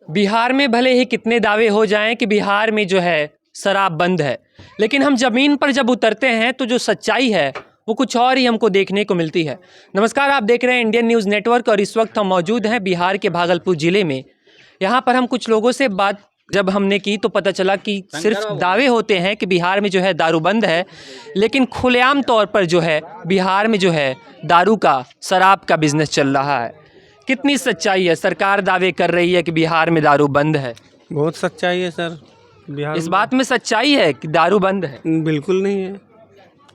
बिहार में भले ही कितने दावे हो जाएं कि बिहार में जो है शराब बंद है, लेकिन हम ज़मीन पर जब उतरते हैं तो जो सच्चाई है वो कुछ और ही हमको देखने को मिलती है। नमस्कार, आप देख रहे हैं इंडियन न्यूज़ नेटवर्क और इस वक्त हम मौजूद हैं बिहार के भागलपुर ज़िले में। यहाँ पर हम कुछ लोगों से बात जब हमने की तो पता चला कि सिर्फ दावे होते हैं कि बिहार में जो है दारू बंद है, लेकिन खुलेआम तौर पर जो है बिहार में जो है दारू का, शराब का बिजनेस चल रहा है। कितनी सच्चाई है? सरकार दावे कर रही है कि बिहार में दारू बंद है। बहुत सच्चाई है सर। बिहार इस बात में सच्चाई है कि दारू बंद है? बिल्कुल नहीं है।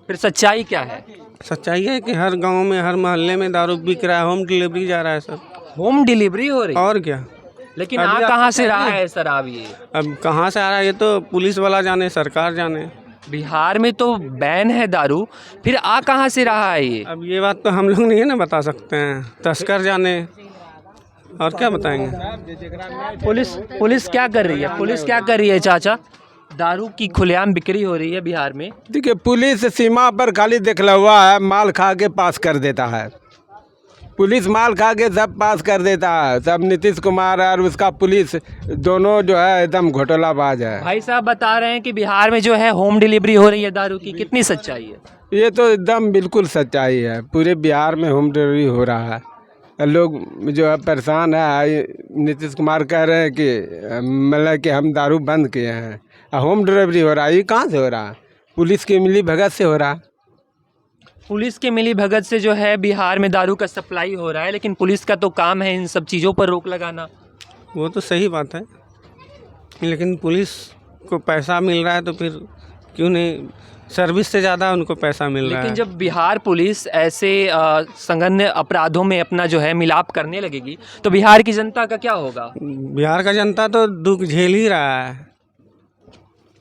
फिर सच्चाई क्या है? सच्चाई है कि हर गांव में, हर मोहल्ले में दारू बिक रहा है, होम डिलीवरी जा रहा है सर। होम डिलीवरी हो रही है? और क्या। लेकिन आ कहाँ से रहा है शराब? ये अब कहाँ से आ रहा है ये तो पुलिस वाला जाने, सरकार जाने। बिहार में तो बैन है दारू, फिर आ कहाँ से रहा है ये? अब ये बात तो हम लोग नहीं है ना बता सकते हैं, तस्कर जाने, और क्या बताएंगे। पुलिस क्या कर रही है? पुलिस क्या कर रही है चाचा? दारू की खुलेआम बिक्री हो रही है बिहार में। देखिए, पुलिस सीमा पर खाली देखला हुआ है, माल खा के पास कर देता है। पुलिस माल खा के सब पास कर देता है। सब नीतीश कुमार और उसका पुलिस दोनों जो है एकदम घोटालाबाज है। भाई साहब बता रहे हैं कि बिहार में जो है होम डिलीवरी हो रही है दारू की, कितनी सच्चाई है? ये तो एकदम बिल्कुल सच्चाई है। पूरे बिहार में होम डिलीवरी हो रहा है। लोग जो है परेशान है। नीतीश कुमार कह रहे हैं कि मतलब कि हम दारू बंद किए हैं, होम डिलीवरी हो रहा है। ये कहाँ से हो रहा है? पुलिस की मिली भगत से हो रहा है। पुलिस के मिली भगत से जो है बिहार में दारू का सप्लाई हो रहा है, लेकिन पुलिस का तो काम है इन सब चीज़ों पर रोक लगाना। वो तो सही बात है, लेकिन पुलिस को पैसा मिल रहा है तो फिर क्यों नहीं, सर्विस से ज़्यादा उनको पैसा मिल रहा है। लेकिन जब बिहार पुलिस ऐसे संगन्य अपराधों में अपना जो है मिलाप करने लगेगी तो बिहार की जनता का क्या होगा? बिहार का जनता तो दुख झेल ही रहा है।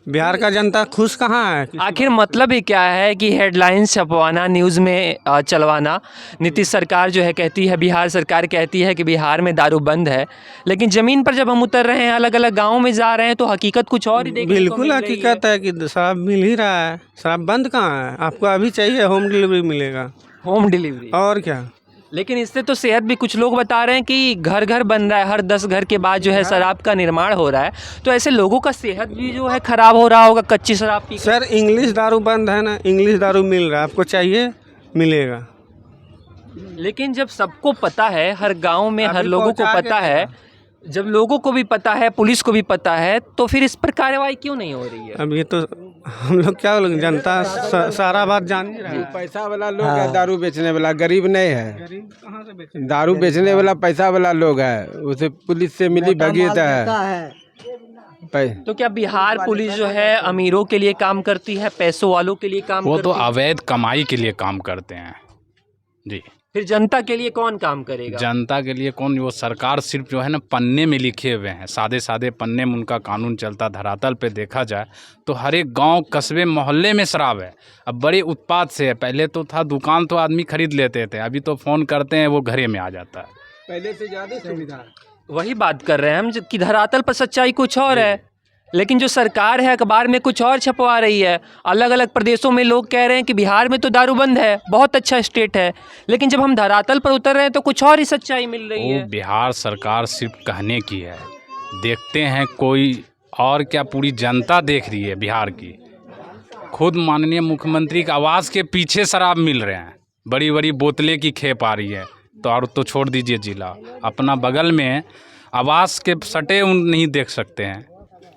बिहार का जनता खुश कहाँ है? आखिर मतलब ही क्या है कि हेडलाइंस छपवाना, न्यूज़ में चलवाना। नीतीश सरकार जो है कहती है, बिहार सरकार कहती है कि बिहार में दारू बंद है, लेकिन ज़मीन पर जब हम उतर रहे हैं, अलग अलग गाँव में जा रहे हैं तो हकीकत कुछ और ही देखने को बिल्कुल मिल रही हकीकत है कि शराब मिल ही रहा है। शराब बंद कहाँ है? आपको अभी चाहिए होम डिलीवरी मिलेगा। होम डिलीवरी और क्या। लेकिन इससे तो सेहत भी, कुछ लोग बता रहे हैं कि घर घर बन रहा है, हर 10 घर के बाद जो है शराब का निर्माण हो रहा है, तो ऐसे लोगों का सेहत भी जो है खराब हो रहा होगा कच्ची शराब पी के। सर इंग्लिश दारू बंद है ना, इंग्लिश दारू मिल रहा है, आपको चाहिए मिलेगा। लेकिन जब सबको पता है, हर गांव में हर लोगों को पता है, जब लोगों को भी पता है, पुलिस को भी पता है, तो फिर इस पर कार्रवाई क्यों नहीं हो रही है? अब ये तो हम लोग क्या लोग, जनता सारा बात जान ही रहा है। पैसा वाला लोग है दारू बेचने वाला, गरीब नहीं है। गरीब कहाँ से बेचे? दारू बेचने वाला पैसा वाला लोग है, उसे पुलिस से मिली भगत है। तो क्या बिहार पुलिस जो है अमीरों के लिए काम करती है, पैसों वालों के लिए काम वो करती तो है? अवैध कमाई के लिए काम करते हैं जी। फिर जनता के लिए कौन काम करेगा? जनता के लिए कौन? वो सरकार सिर्फ जो है ना पन्ने में लिखे हुए हैं, सादे सादे पन्ने में उनका कानून चलता। धरातल पे देखा जाए तो हर एक गांव, कस्बे, मोहल्ले में शराब है। अब बड़े उत्पात से है। पहले तो था दुकान तो आदमी खरीद लेते थे, अभी तो फ़ोन करते हैं वो घरे में आ जाता है। पहले से ज़्यादा सुविधा। वही बात कर रहे हैं हम कि धरातल पर सच्चाई कुछ और है, लेकिन जो सरकार है अखबार में कुछ और छपवा रही है। अलग अलग प्रदेशों में लोग कह रहे हैं कि बिहार में तो दारू बंद है, बहुत अच्छा स्टेट है, लेकिन जब हम धरातल पर उतर रहे हैं तो कुछ और ही सच्चाई मिल रही है। वो बिहार सरकार सिर्फ कहने की है, देखते हैं कोई और क्या, पूरी जनता देख रही है बिहार की। खुद माननीय मुख्यमंत्री के आवास के पीछे शराब मिल रहे हैं, बड़ी बड़ी बोतलें की खेप आ रही है। तो और तो छोड़ दीजिए जिला, अपना बगल में आवास के सटे उन नहीं देख सकते हैं,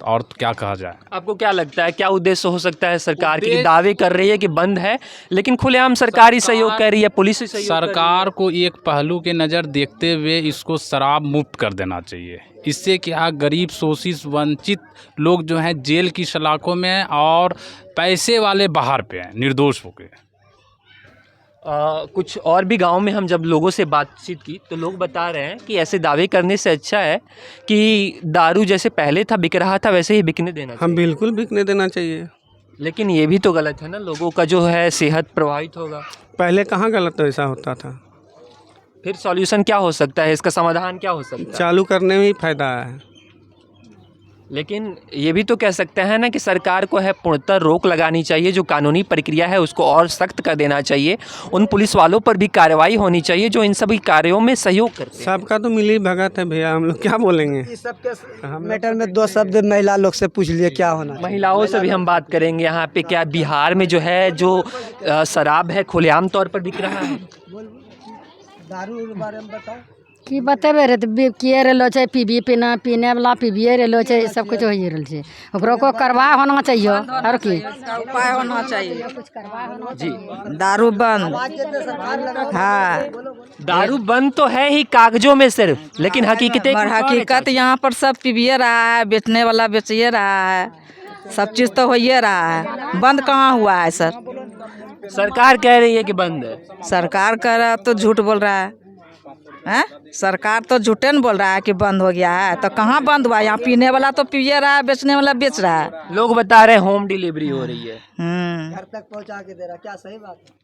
तो और क्या कहा जाए। आपको क्या लगता है क्या उद्देश्य हो सकता है सरकार की? दावे कर रही है कि बंद है, लेकिन खुलेआम सरकारी सहयोग कर रही है, पुलिस से सहयोग कर रही है। सरकार को एक पहलू के नज़र देखते हुए इसको शराब मुक्त कर देना चाहिए। इससे क्या, गरीब, शोषित, वंचित लोग जो हैं जेल की सलाखों में हैं और पैसे वाले बाहर पे हैं निर्दोष होकर। कुछ और भी गांव में हम जब लोगों से बातचीत की तो लोग बता रहे हैं कि ऐसे दावे करने से अच्छा है कि दारू जैसे पहले था बिक रहा था वैसे ही बिकने देना चाहिए। हम बिल्कुल बिकने देना चाहिए। लेकिन ये भी तो गलत है ना, लोगों का जो है सेहत प्रभावित होगा। पहले कहाँ गलत ऐसा होता था? फिर सॉल्यूशन क्या हो सकता है, इसका समाधान क्या हो सकता है? चालू करने में ही फायदा है। लेकिन ये भी तो कह सकते हैं ना कि सरकार को है पूर्णतः रोक लगानी चाहिए, जो कानूनी प्रक्रिया है उसको और सख्त कर देना चाहिए, उन पुलिस वालों पर भी कार्रवाई होनी चाहिए जो इन सभी कार्यों में सहयोग करते हैं। सबका तो मिली भगत है भैया, हम लोग क्या बोलेंगे। इस सबके मैटर में दो शब्द महिला लोग से पूछ लिए क्या होना। महिलाओं से भी हम बात करेंगे यहाँ पे। क्या बिहार में जो है जो शराब है खुलेआम तौर पर बिक रहा है? दारू के बारे में बताओ। की बतेबे रे, तो किए रहलो छै, पीबी पीने वाला पीबिए रहलो छै, सब कुछ होइए रहल छै। ओकरो को करवा होना चाहिए और की उपाय होना चाहिए। जी, दारू बंद। हाँ, दारू बंद तो है ही कागजों में सिर्फ, लेकिन हकीकत पर हकीकत यहाँ पर सब पीबिए रहा है, बेचने वाला बेचिए रहा है, सब चीज़ तो होइए रहा है। बंद कहाँ हुआ है सर? सरकार कह रही है कि बंद है। सरकार कह रहा तो झूठ बोल रहा है। हैं? सरकार तो झूठे न बोल रहा है कि बंद हो गया है, तो कहाँ बंद हुआ? यहाँ पीने वाला तो पिए रहा है, बेचने वाला बेच रहा है। लोग बता रहे हैं होम डिलीवरी हो रही है। घर तक पहुंचा के दे रहा, क्या सही बात है?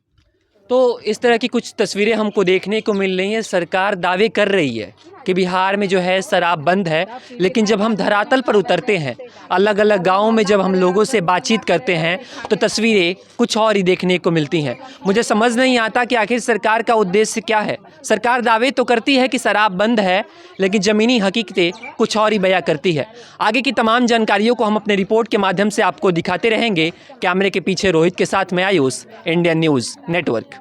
तो इस तरह की कुछ तस्वीरें हमको देखने को मिल रही हैं। सरकार दावे कर रही है कि बिहार में जो है शराब बंद है, लेकिन जब हम धरातल पर उतरते हैं, अलग अलग गांवों में जब हम लोगों से बातचीत करते हैं, तो तस्वीरें कुछ और ही देखने को मिलती हैं। मुझे समझ नहीं आता कि आखिर सरकार का उद्देश्य क्या है। सरकार दावे तो करती है कि शराब बंद है, लेकिन ज़मीनी हकीकतें कुछ और ही बयां करती है। आगे की तमाम जानकारियों को हम अपने रिपोर्ट के माध्यम से आपको दिखाते रहेंगे। कैमरे के पीछे रोहित के साथ मैं आयुष, इंडियन न्यूज़ नेटवर्क।